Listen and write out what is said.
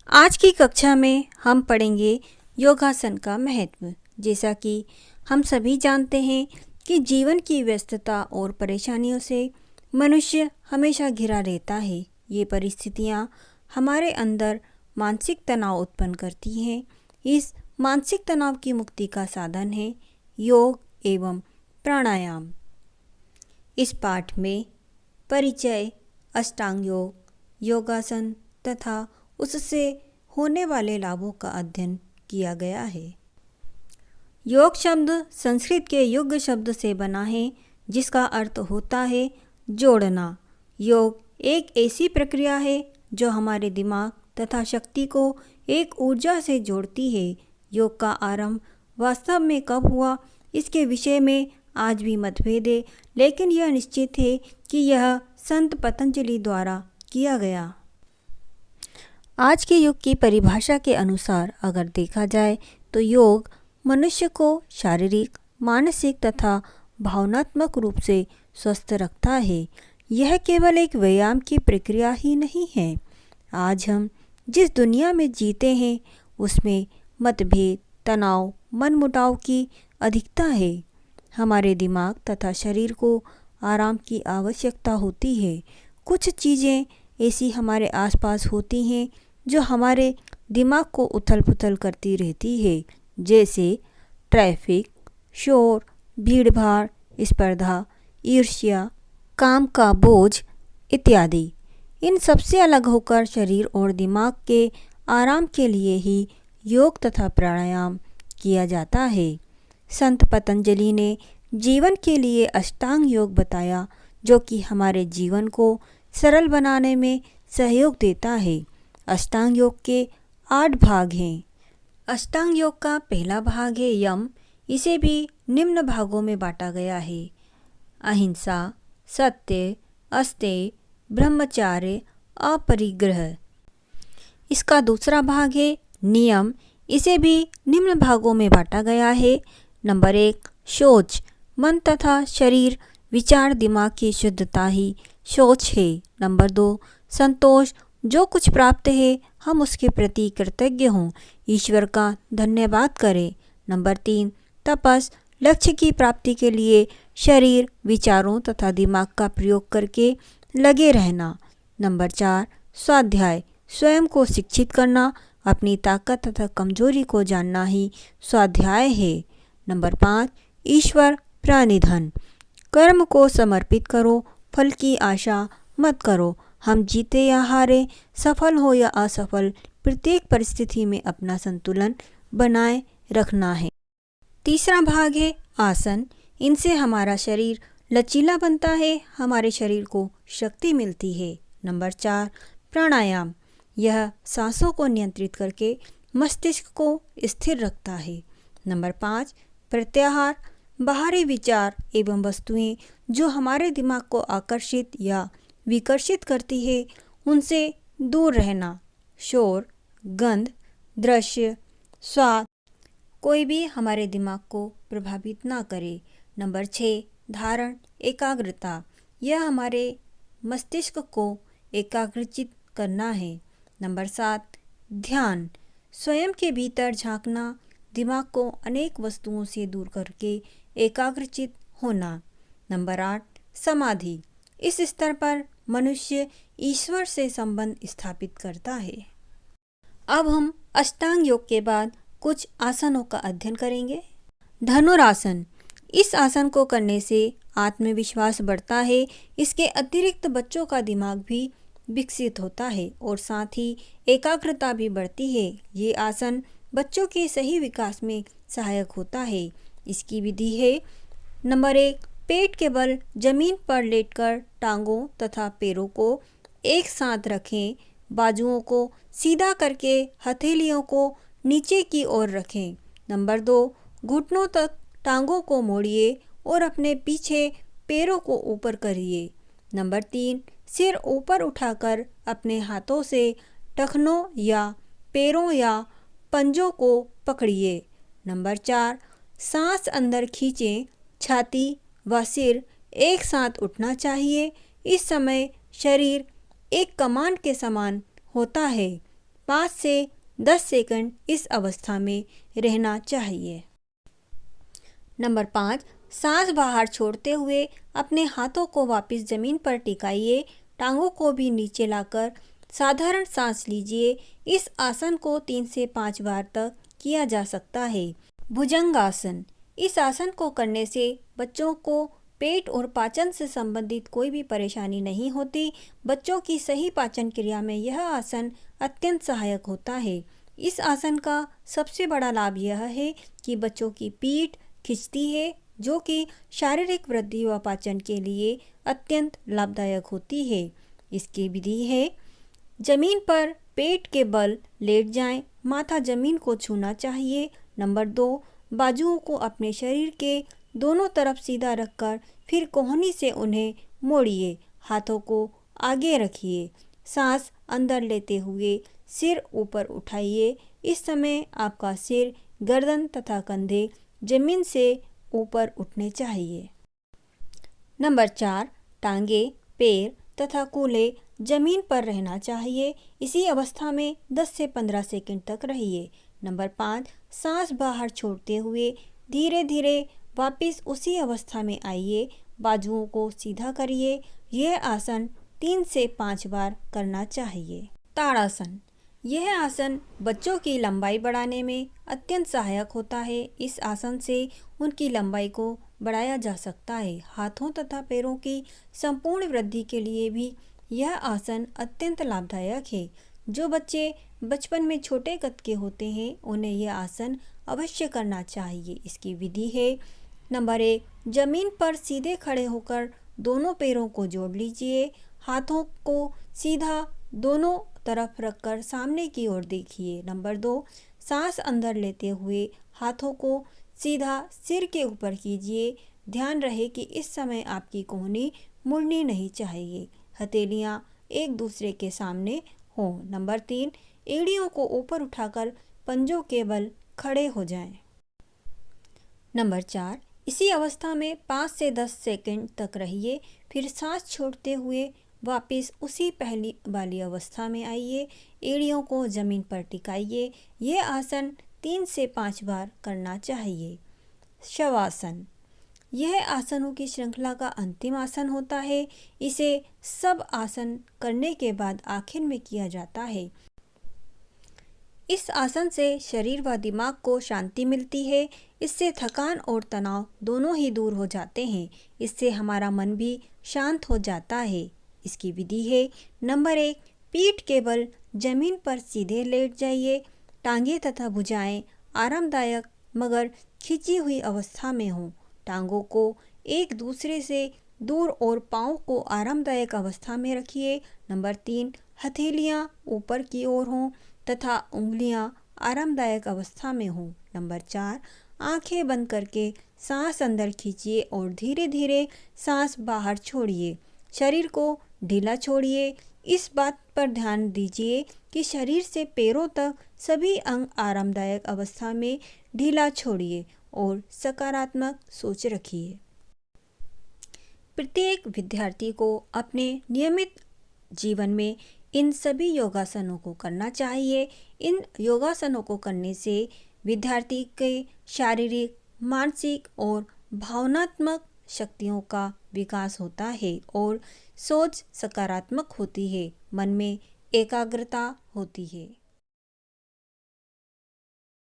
आज की कक्षा में हम पढ़ेंगे योगासन का महत्व। जैसा कि हम सभी जानते हैं कि जीवन की व्यस्तता और परेशानियों से मनुष्य हमेशा घिरा रहता है। ये परिस्थितियाँ हमारे अंदर मानसिक तनाव उत्पन्न करती हैं। इस मानसिक तनाव की मुक्ति का साधन है योग एवं प्राणायाम। इस पाठ में परिचय, अष्टांग योग, योगासन तथा उससे होने वाले लाभों का अध्ययन किया गया है। योग शब्द संस्कृत के युग शब्द से बना है, जिसका अर्थ होता है जोड़ना। योग एक ऐसी प्रक्रिया है जो हमारे दिमाग तथा शक्ति को एक ऊर्जा से जोड़ती है। योग का आरंभ वास्तव में कब हुआ, इसके विषय में आज भी मतभेद है, लेकिन यह निश्चित है कि यह संत पतंजलि द्वारा किया गया। आज के युग की परिभाषा के अनुसार अगर देखा जाए तो योग मनुष्य को शारीरिक, मानसिक तथा भावनात्मक रूप से स्वस्थ रखता है। यह केवल एक व्यायाम की प्रक्रिया ही नहीं है। आज हम जिस दुनिया में जीते हैं उसमें मतभेद, तनाव, मनमुटाव की अधिकता है। हमारे दिमाग तथा शरीर को आराम की आवश्यकता होती है। कुछ चीज़ें ऐसी हमारे आसपास होती हैं जो हमारे दिमाग को उथल पुथल करती रहती है, जैसे ट्रैफिक, शोर, भीड़भाड़, स्पर्धा, ईर्ष्या, काम का बोझ इत्यादि। इन सबसे अलग होकर शरीर और दिमाग के आराम के लिए ही योग तथा प्राणायाम किया जाता है। संत पतंजलि ने जीवन के लिए अष्टांग योग बताया, जो कि हमारे जीवन को सरल बनाने में सहयोग देता है। अष्टांग योग के 8 भाग हैं। अष्टांग योग का पहला भाग है यम। इसे भी निम्न भागों में बांटा गया है: अहिंसा, सत्य, अस्तेय, ब्रह्मचर्य, अपरिग्रह। इसका दूसरा भाग है नियम। इसे भी निम्न भागों में बांटा गया है। नंबर 1 शौच, मन तथा शरीर, विचार, दिमाग की शुद्धता ही शौच है। नंबर 2 संतोष, जो कुछ प्राप्त है हम उसके प्रति कृतज्ञ हों, ईश्वर का धन्यवाद करें। नंबर 3 तपस, लक्ष्य की प्राप्ति के लिए शरीर, विचारों तथा दिमाग का प्रयोग करके लगे रहना। नंबर 4 स्वाध्याय, स्वयं को शिक्षित करना, अपनी ताकत तथा कमजोरी को जानना ही स्वाध्याय है। नंबर 5 ईश्वर प्राणिधन, कर्म को समर्पित करो, फल की आशा मत करो। हम जीते या हारे, सफल हो या असफल, प्रत्येक परिस्थिति में अपना संतुलन बनाए रखना है। तीसरा भाग है आसन। इनसे हमारा शरीर लचीला बनता है, हमारे शरीर को शक्ति मिलती है। नंबर 4 प्राणायाम, यह सांसों को नियंत्रित करके मस्तिष्क को स्थिर रखता है। नंबर 5 प्रत्याहार, बाहरी विचार एवं वस्तुएं जो हमारे दिमाग को आकर्षित या विकर्षित करती है उनसे दूर रहना। शोर, गंध, दृश्य, स्वाद कोई भी हमारे दिमाग को प्रभावित ना करे। नंबर 6 धारण, एकाग्रता, यह हमारे मस्तिष्क को एकाग्रचित करना है। नंबर 7 ध्यान, स्वयं के भीतर झांकना, दिमाग को अनेक वस्तुओं से दूर करके एकाग्रचित होना। नंबर 8 समाधि, इस स्तर पर मनुष्य ईश्वर से संबंध स्थापित करता है। अब हम अष्टांग योग के बाद कुछ आसनों का अध्ययन करेंगे। धनुरासन, इस आसन को करने से आत्मविश्वास बढ़ता है। इसके अतिरिक्त बच्चों का दिमाग भी विकसित होता है और साथ ही एकाग्रता भी बढ़ती है। ये आसन बच्चों के सही विकास में सहायक होता है। इसकी विधि है: नंबर 1 पेट के बल जमीन पर लेटकर टांगों तथा पैरों को एक साथ रखें। बाजुओं को सीधा करके हथेलियों को नीचे की ओर रखें। नंबर 2 घुटनों तक टांगों को मोड़िए और अपने पीछे पैरों को ऊपर करिए। नंबर 3 सिर ऊपर उठाकर अपने हाथों से टखनों या पैरों या पंजों को पकड़िए। नंबर 4 सांस अंदर खींचें। छाती व सिर एक साथ उठना चाहिए। इस समय शरीर एक कमान के समान होता है। 5 से 10 सेकंड इस अवस्था में रहना चाहिए। नंबर 5, सांस बाहर छोड़ते हुए अपने हाथों को वापस जमीन पर टिकाइए, टांगों को भी नीचे लाकर साधारण सांस लीजिए। इस आसन को 3 से 5 बार तक किया जा सकता है। भुजंगासन, इस आसन को करने से बच्चों को पेट और पाचन से संबंधित कोई भी परेशानी नहीं होती। बच्चों की सही पाचन क्रिया में यह आसन अत्यंत सहायक होता है। इस आसन का सबसे बड़ा लाभ यह है कि बच्चों की पीठ खिंचती है, जो कि शारीरिक वृद्धि व पाचन के लिए अत्यंत लाभदायक होती है। इसकी विधि है, जमीन पर पेट के बल लेट जाएं, माथा जमीन को छूना चाहिए। नंबर 2, बाजुओं को अपने शरीर के दोनों तरफ सीधा रखकर फिर कोहनी से उन्हें मोड़िए, हाथों को आगे रखिए, सांस अंदर लेते हुए सिर ऊपर उठाइए। इस समय आपका सिर, गर्दन तथा कंधे जमीन से ऊपर उठने चाहिए। नंबर 4, टांगे, पैर तथा कूल्हे जमीन पर रहना चाहिए। इसी अवस्था में 10 से 15 सेकंड तक रहिए। नंबर 5, सांस बाहर छोड़ते हुए धीरे धीरे वापस उसी अवस्था में आइए, बाजुओं को सीधा करिए। यह आसन 3 से 5 बार करना चाहिए। ताड़ासन, यह आसन बच्चों की लंबाई बढ़ाने में अत्यंत सहायक होता है। इस आसन से उनकी लंबाई को बढ़ाया जा सकता है। हाथों तथा पैरों की संपूर्ण वृद्धि के लिए भी यह आसन अत्यंत लाभदायक है। जो बच्चे बचपन में छोटे कद के होते हैं, उन्हें यह आसन अवश्य करना चाहिए। इसकी विधि है, नंबर 1, जमीन पर सीधे खड़े होकर दोनों पैरों को जोड़ लीजिए, हाथों को सीधा दोनों तरफ रखकर सामने की ओर देखिए। नंबर 2, सांस अंदर लेते हुए हाथों को सीधा सिर के ऊपर कीजिए। ध्यान रहे कि इस समय आपकी कोहनी मुड़नी नहीं चाहिए, हथेलियां एक दूसरे के सामने हों। नंबर 3, एड़ियों को ऊपर उठाकर पंजों के बल खड़े हो जाएं। नंबर 4, इसी अवस्था में 5 से 10 सेकंड तक रहिए, फिर सांस छोड़ते हुए वापस उसी पहली वाली अवस्था में आइए, एड़ियों को जमीन पर टिकाइए। यह आसन 3 से 5 बार करना चाहिए। शवासन, यह आसनों की श्रृंखला का अंतिम आसन होता है। इसे सब आसन करने के बाद आखिर में किया जाता है। इस आसन से शरीर व दिमाग को शांति मिलती है। इससे थकान और तनाव दोनों ही दूर हो जाते हैं। इससे हमारा मन भी शांत हो जाता है। इसकी विधि है, नंबर 1, पीठ के बल जमीन पर सीधे लेट जाइए, टांगे तथा भुजाएं आरामदायक मगर खिंची हुई अवस्था में हों, टांगों को एक दूसरे से दूर और पाँव को आरामदायक अवस्था में रखिए। नंबर 3, हथेलियां ऊपर की ओर हों तथा उंगलियां आरामदायक अवस्था में हों। नंबर 4, आंखें बंद करके सांस अंदर खींचिए और धीरे धीरे सांस बाहर छोड़िए। शरीर को ढीला छोड़िए। इस बात पर ध्यान दीजिए कि शरीर से पैरों तक सभी अंग आरामदायक अवस्था में ढीला छोड़िए और सकारात्मक सोच रखिए। प्रत्येक विद्यार्थी को अपने नियमित जीवन में इन सभी योगासनों को करना चाहिए। इन योगासनों को करने से विद्यार्थी के शारीरिक, मानसिक और भावनात्मक शक्तियों का विकास होता है और सोच सकारात्मक होती है, मन में एकाग्रता होती है।